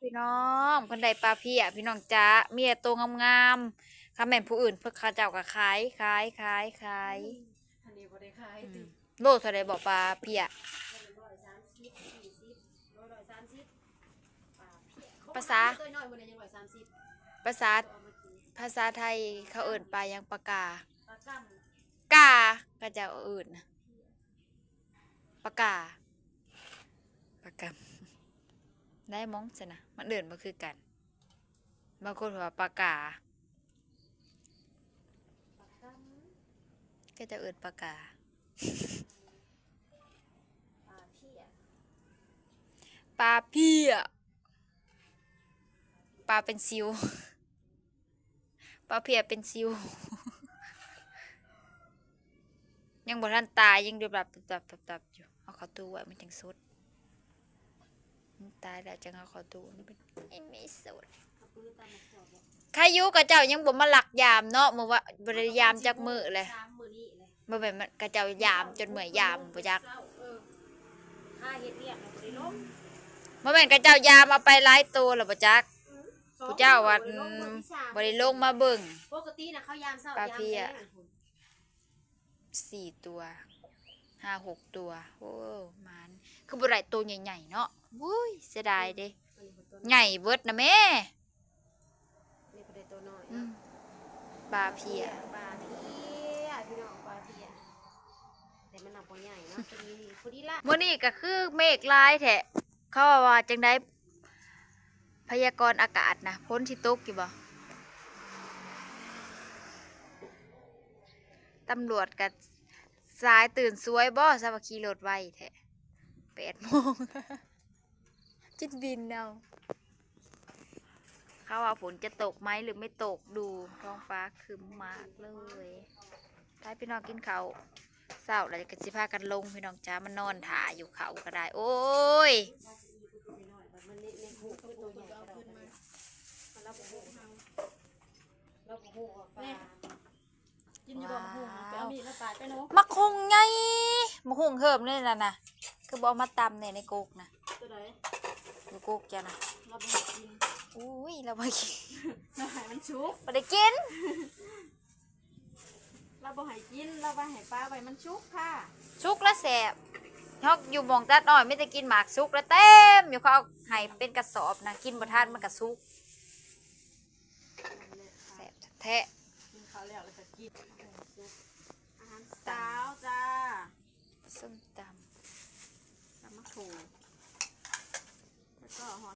พี่น้องคนใดปลาเพียพี่น้องจ้ามีแต่ตัวงามๆคำแม่นผู้อื่นเพื่อเขาเจ้าก็ขายอันนี้บ่ได้ขายติโลเท่าใดบอกปลาเพียภาษาตัวน้อยบ่ได้ยัง130ภาษาภาษาไทยเขาเอิ่นปลายังปลากาปลากั้มกาก็จะเอิ่นนะปลากาปลากำได้มองจ้ะนะมันเอิ่นมาคือกันบางคนว่าปลากาก็จะเอิ่นปลากาปลาเพียปลาเป็นซิวปลาเพียเป็นซิวยังบ่ทันตายยังดูแบบอยู่เอาเข้าตู้ไว้มันจังสดมันตายแล้วจังเอาเข้าตู้นี่เป็นไม่สดใครอยู่กับเจ้ายังบ่มาหลักยามเนาะมื้อว่าบ่ได้ยามจักมื้อเลยบ่แม่นมันกับเจ้ายามจนเมื่อยยามบ่จักค่าเฮ็ดเรียกบ่ได้ลงบ่แม่นกับเจ้ายามเอาไปหลายตัวแล้วบ่จักผู้เจ้าว่าบ่ได้ลงมาเบิ่งปกติน่ะเขายามเช้าปลายามเพียแลง4 ตัว5-6 ตัวโอ้มันคือบ่ได้ตัวใหญ่ๆเนาะวุ้ยเสียดายเด้ใหญ่เบิดนะแม่นี่บ่ได้ตัวน้อยปลาเพียพี่น้องปลาเพียแต่มันน่ะบ่ใหญ่เนาะพอดีละมื้อนี้ก็คือเมฆลายแท้เขาว่าจังได๋พยากรณ์อากาศนะฝนสิตกอยู่บ่ตำรวจก็สายตื่นสวยบ่ซะว่าขี่รถไวแท้8 โมงจิตบินเอาเขาว่าฝนจะตกไหมหรือไม่ตกดูท้องฟ้าครึ้มมากเลยถ้าพี่น้องกินข้าวเศร้าแล้วก็สิพากันลงพี่น้องจ้ามันนอนถ่าอยู่เขาก็ได้โอ้ยกินอยู่บ่ฮู้ไปเอามีดมาปาดไปเนาะมักหุงไงมักหุงเหิมนี่ล่ะนะคือบ่มาตำเนี่ยในโกกนะตัวใดในโกกจ้ะนะเราบ่กินอุ้ยเราบ่กินเราให้มันชุกบ่ได้กินเราบ่ให้กินเราบ่ให้ปลาไว้มันชุกค่ะสุกแล้วแสบฮอกอยู่หม่องตัดอ้อยไม่ได้กินหมากสุกแล้วเต็มอยู่เขาเอาให้เป็นกระสอบนะกินบ่ทันมันก็สุกแสบแท้กินข้าวแล้วก็กินอาหารเช้าจ้าส้มตำมะกรูดแล้วก็